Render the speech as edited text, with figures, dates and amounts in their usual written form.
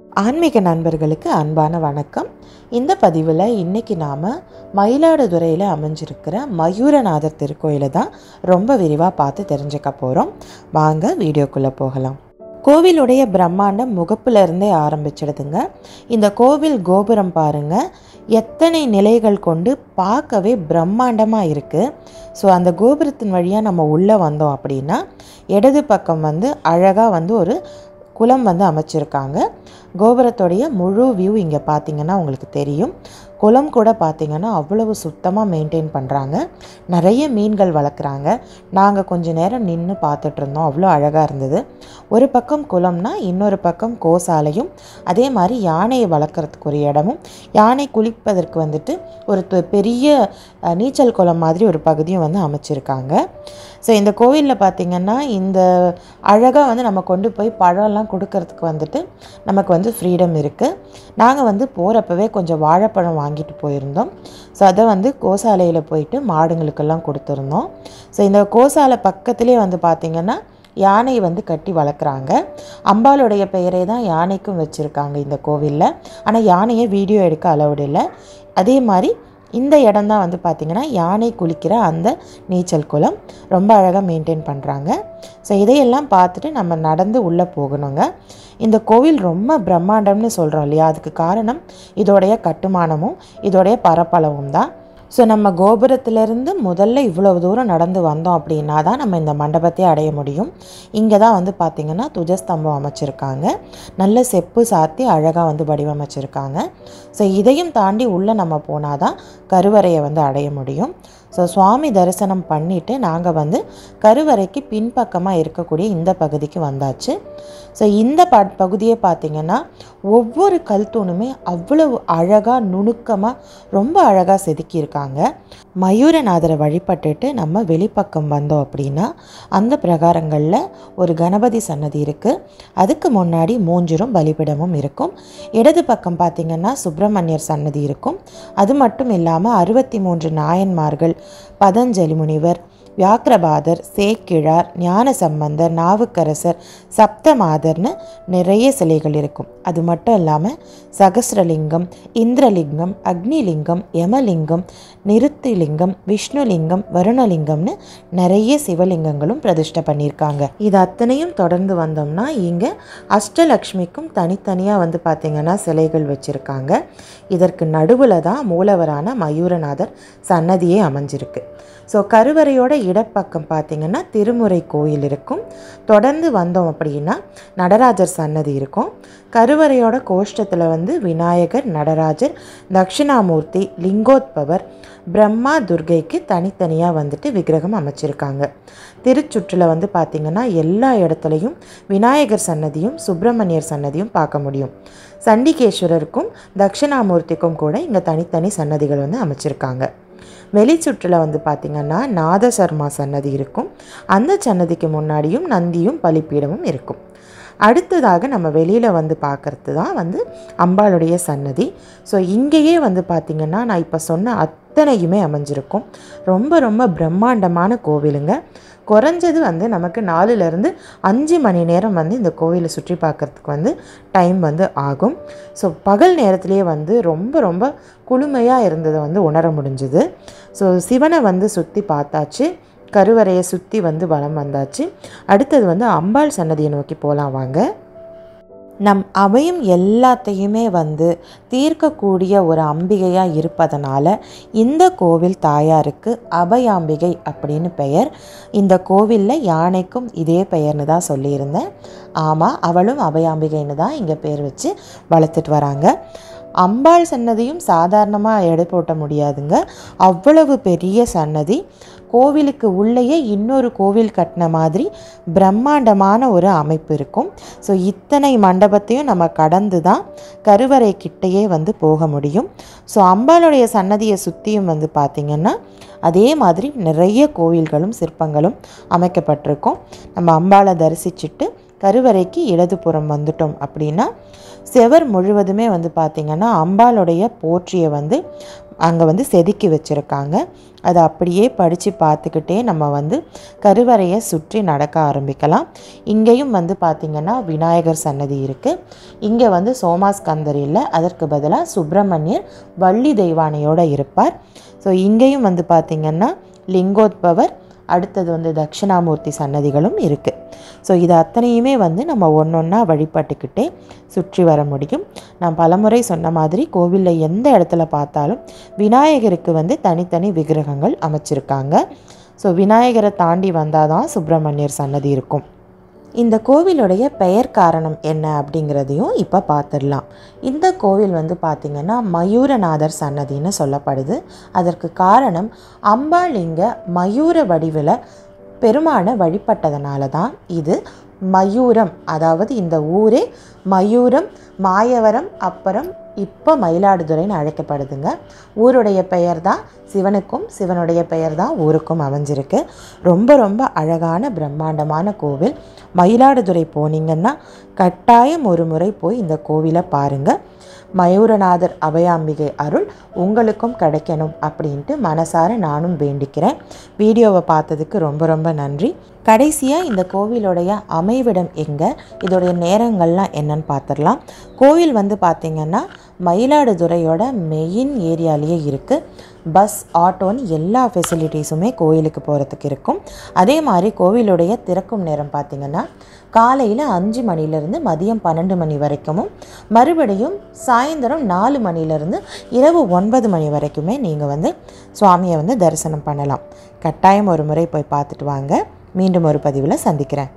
ஆன்மீக நண்பர்களுக்கு அன்பான வணக்கம். இந்த பதிவில் இன்றைக்கி நாம் மயிலாடுதுறையில் அமைஞ்சிருக்கிற மயூரநாதர் திருக்கோயிலை தான் ரொம்ப விரிவாக பார்த்து தெரிஞ்சுக்க போகிறோம். வாங்க வீடியோக்குள்ளே போகலாம். கோவிலுடைய பிரம்மாண்டம் முகப்புலேருந்தே ஆரம்பிச்சிடுதுங்க. இந்த கோவில் கோபுரம் பாருங்கள், எத்தனை நிலைகள் கொண்டு பார்க்கவே பிரம்மாண்டமாக இருக்குது. ஸோ அந்த கோபுரத்தின் வழியாக நம்ம உள்ளே வந்தோம் அப்படின்னா இடது பக்கம் அழகாக ஒரு குளம் அமைச்சிருக்காங்க. கோபுரத்தோடைய முழு வியூ இங்கே பார்த்திங்கன்னா உங்களுக்கு தெரியும். குளம் கூட பார்த்திங்கன்னா அவ்வளவு சுத்தமாக மெயின்டைன் பண்ணுறாங்க. நிறைய மீன்கள் வளர்க்குறாங்க. நாங்கள் கொஞ்சம் நேரம் நின்று பார்த்துட்டு இருந்தோம். அவ்வளோ அழகாக இருந்தது. ஒரு பக்கம் குளம்னா இன்னொரு பக்கம் கோசாலையும், அதே மாதிரி யானையை வளர்க்குறதுக்கு ஒரு இடமும், யானை குளிப்பதற்கு ஒரு பெரிய நீச்சல் குளம் மாதிரி ஒரு பகுதியும் அமைச்சிருக்காங்க. ஸோ இந்த கோவிலில் பார்த்திங்கன்னா இந்த அழகாக நம்ம கொண்டு போய் பழம்லாம் கொடுக்கறதுக்கு நமக்கு ஃப்ரீடம் இருக்குது. நாங்கள் போகிறப்பவே கொஞ்சம் வாழைப்பழம் வாங்கிட்டு போயிருந்தோம். ஸோ அதை கோசாலையில் போயிட்டு மாடுங்களுக்கெல்லாம் கொடுத்துருந்தோம். ஸோ இந்த கோசாலை பக்கத்துலேயே பார்த்திங்கன்னா யானை கட்டி வளர்க்குறாங்க. அம்பாளுடைய பெயரே தான் யானைக்கும் வச்சுருக்காங்க இந்த கோவிலில். ஆனால் யானையை வீடியோ எடுக்க அலவுட் இல்லை. அதே மாதிரி இந்த இடம் தான் பார்த்திங்கன்னா யானை குளிக்கிற அந்த நீச்சல் குளம். ரொம்ப அழகாக மெயின்டைன் பண்ணுறாங்க. ஸோ இதையெல்லாம் பார்த்துட்டு நம்ம நடந்து உள்ளே போகணுங்க. இந்த கோவில் ரொம்ப பிரம்மாண்டம்னு சொல்கிறோம் இல்லையா, அதுக்கு காரணம் இதோடைய கட்டுமானமும் இதோடைய பரப்பளவும் தான். ஸோ நம்ம கோபுரத்திலேருந்து முதல்ல இவ்வளவு தூரம் நடந்து வந்தோம் அப்படின்னா தான் நம்ம இந்த மண்டபத்தை அடைய முடியும். இங்கே தான் பார்த்திங்கன்னா துஜஸ்தம்பம் அமைச்சிருக்காங்க. நல்ல செப்பு சாத்தி அழகாக வடிவமைச்சிருக்காங்க. ஸோ இதையும் தாண்டி உள்ளே நம்ம போனால் தான் கருவறையை அடைய முடியும். ஸோ சுவாமி தரிசனம் பண்ணிவிட்டு நாங்கள் கருவறைக்கு பின்பக்கமாக இருக்கக்கூடிய இந்த பகுதிக்கு வந்தாச்சு. ஸோ இந்த பகுதியை பார்த்திங்கன்னா ஒவ்வொரு கல் தூணுமே அவ்வளவு அழகாக நுணுக்கமாக ரொம்ப அழகாக செதுக்கியிருக்காங்க. மயூரநாதரை வழிபட்டுட்டு நம்ம வெளிப்பக்கம் வந்தோம் அப்படின்னா அந்த பிரகாரங்களில் ஒரு கணபதி சன்னதி இருக்குது. அதுக்கு முன்னாடி மூஞ்சிரும் பலிபிடமும் இருக்கும். இடது பக்கம் பார்த்திங்கன்னா சுப்பிரமணியர் சன்னதி இருக்கும். அது மட்டும் இல்லாமல் 63 நாயன்மார்கள், பதஞ்சலி முனிவர், வியாக்கிரபாதர், சேக்கிழார், ஞானசம்பந்தர், நாவுக்கரசர், சப்தமாதர்னு நிறைய சிலைகள் இருக்கும். அது மட்டும் இல்லாமல் சகஸ்ரலிங்கம், இந்திரலிங்கம், அக்னிலிங்கம், யமலிங்கம், நிருத்திலிங்கம், விஷ்ணுலிங்கம், வருணலிங்கம்னு நிறைய சிவலிங்கங்களும் பிரதிஷ்டை பண்ணியிருக்காங்க. இது அத்தனையும் தொடர்ந்து வந்தோம்னா இங்கே அஷ்டலக்ஷ்மிக்கும் தனித்தனியாக பார்த்திங்கன்னா சிலைகள் வச்சுருக்காங்க. இதற்கு நடுவில் தான் மூலவரான மயூரநாதர் சன்னதியே அமைஞ்சிருக்கு. ஸோ கருவறையோட இடப்பக்கம் பார்த்திங்கன்னா திருமுறை கோயில் இருக்கும். தொடர்ந்து வந்தோம் அப்படின்னா நடராஜர் சன்னதி இருக்கும். கருவறையோட கோஷ்டத்தில் விநாயகர், நடராஜர், தட்சிணாமூர்த்தி, லிங்கோத்பவர், பிரம்மா, துர்கைக்கு தனித்தனியாக விக்கிரகம் அமைச்சிருக்காங்க. திருச்சுற்றில் பார்த்திங்கன்னா எல்லா இடத்துலையும் விநாயகர் சன்னதியும் சுப்பிரமணியர் சன்னதியும் பார்க்க முடியும். சண்டிகேஸ்வரருக்கும் தட்சிணாமூர்த்திக்கும் கூட இங்கே தனித்தனி சன்னதிகள் அமைச்சிருக்காங்க. வெளிச்சுற்றில் பார்த்திங்கன்னா நாதசர்மா சன்னதி இருக்கும். அந்த சன்னதிக்கு முன்னாடியும் நந்தியும் பலிப்பீடமும் இருக்கும். அடுத்ததாக நம்ம வெளியில் பார்க்குறது தான் அம்பாளுடைய சன்னதி. ஸோ இங்கேயே பார்த்திங்கன்னா நான் இப்போ சொன்ன அத்தனையுமே அமைஞ்சிருக்கும். ரொம்ப ரொம்ப பிரம்மாண்டமான கோவிலுங்க. குறைஞ்சது நமக்கு 4லேருந்து 5 மணி நேரம் இந்த கோவிலை சுற்றி பார்க்குறதுக்கு டைம் ஆகும். ஸோ பகல் நேரத்துலேயே ரொம்ப ரொம்ப குளுமையாக இருந்ததை உணர முடிஞ்சுது. ஸோ சிவனை சுற்றி பார்த்தாச்சு. கருவறையை சுற்றி வலம் வந்தாச்சு. அடுத்தது அம்பாள் சன்னதியை நோக்கி போகலாம் வாங்க. நம் அபயம் எல்லாத்தையுமே தீர்க்கக்கூடிய ஒரு அம்பிகையாக இருப்பதனால இந்த கோவில் தாயாருக்கு அபயாம்பிகை அப்படின்னு பெயர். இந்த கோவிலில் யானைக்கும் இதே பெயர்னு தான் சொல்லியிருந்தேன். ஆமாம், அவளும் அபயாம்பிகைன்னு தான் இங்கே பேர் வச்சு வளர்த்துட்டு வராங்க. அம்பாள் சன்னதியும் சாதாரணமாக எடை போட்ட முடியாதுங்க. அவ்வளவு பெரிய சன்னதி. கோவிலுக்கு உள்ளேயே இன்னொரு கோவில் கட்டின மாதிரி பிரம்மாண்டமான ஒரு அமைப்பு இருக்கும். ஸோ இத்தனை மண்டபத்தையும் நம்ம கடந்து தான் கருவறை கிட்டையே போக முடியும். ஸோ அம்பாளுடைய சன்னதியை சுற்றியும் பார்த்திங்கன்னா அதே மாதிரி நிறைய கோவில்களும் சிற்பங்களும் அமைக்கப்பட்டிருக்கும். நம்ம அம்பாளை தரிசிச்சுட்டு கருவறைக்கு இடதுபுறம் வந்துட்டோம் அப்படின்னா செவர் முழுவதுமே பார்த்திங்கன்னா அம்பாளுடைய போற்றியை அங்கே வந்து செதுக்கி வச்சுருக்காங்க. அதை அப்படியே படித்து பார்த்துக்கிட்டே நம்ம வந்து கருவறையை சுற்றி நடக்க ஆரம்பிக்கலாம். இங்கேயும் வந்து பார்த்திங்கன்னா விநாயகர் சன்னதி இருக்குது. இங்கே வந்து சோமாஸ்கந்தர் இல்லை, அதற்கு பதிலாக சுப்பிரமணியர் வள்ளி தெய்வானையோடு இருப்பார். ஸோ இங்கேயும் வந்து பார்த்திங்கன்னா லிங்கோத்பவர், அடுத்தது வந்து தட்சிணாமூர்த்தி சன்னதிகளும் இருக்குது. ஸோ இது அத்தனையுமே வந்து நம்ம ஒன்றொன்னா வழிபட்டுக்கிட்டே சுற்றி வர முடியும். நான் பலமுறை சொன்ன மாதிரி கோவிலில் எந்த இடத்துல பார்த்தாலும் விநாயகருக்கு வந்து தனித்தனி விக்கிரகங்கள் அமைச்சிருக்காங்க. ஸோ விநாயகரை தாண்டி வந்தால் தான் சுப்பிரமணியர் சன்னதி இருக்கும். இந்த கோவிலுடைய பெயர் காரணம் என்ன அப்படிங்கிறதையும் இப்போ பார்த்துடலாம். இந்த கோவில் வந்து பார்த்திங்கன்னா மயூரநாதர் சன்னதின்னு சொல்லப்படுது. அதற்கு காரணம் அம்பாள் இங்கே மயூர வடிவில் பெருமானை வழிபட்டதுனால தான் இது மயூரம், அதாவது இந்த ஊரே மயூரம், மாயவரம், அப்புறம் இப்போ மயிலாடுதுறைன்னு அழைக்கப்படுதுங்க. ஊருடைய பெயர் தான் சிவனுக்கும், சிவனுடைய பெயர் தான் ஊருக்கும் அமைஞ்சிருக்கு. ரொம்ப ரொம்ப அழகான பிரம்மாண்டமான கோவில். மயிலாடுதுறை போனீங்கன்னா கட்டாயம் ஒரு முறை போய் இந்த கோவிலை பாருங்கள். மயூரநாதர் அபயாம்பிகை அருள் உங்களுக்கும் கிடைக்கணும் அப்படின்ட்டு மனசார நானும் வேண்டிக்கிறேன். வீடியோவை பார்த்ததுக்கு ரொம்ப ரொம்ப நன்றி. கடைசியாக இந்த கோவிலுடைய அமைவிடம் எங்கே, இதோடைய நேரங்கள்லாம் என்னன்னு பார்த்துடலாம். கோவில் வந்து பார்த்திங்கன்னா மயிலாடுதுறையோட மெயின் ஏரியாலேயே இருக்குது. பஸ், ஆட்டோன்னு எல்லா ஃபெசிலிட்டிஸுமே கோவிலுக்கு போகிறதுக்கு இருக்கும். அதே மாதிரி கோவிலுடைய திறக்கும் நேரம் பார்த்திங்கன்னா காலையில் 5 மணிலேருந்து மதியம் 12 மணி வரைக்கும், மறுபடியும் சாயந்தரம் 4 மணிலேருந்து இரவு 9 மணி வரைக்குமே நீங்கள் வந்து சுவாமியை வந்து தரிசனம் பண்ணலாம். கட்டாயம் ஒரு முறை போய் பார்த்துட்டு வாங்க. மீண்டும் ஒரு பதிவில் சந்திக்கிறேன்.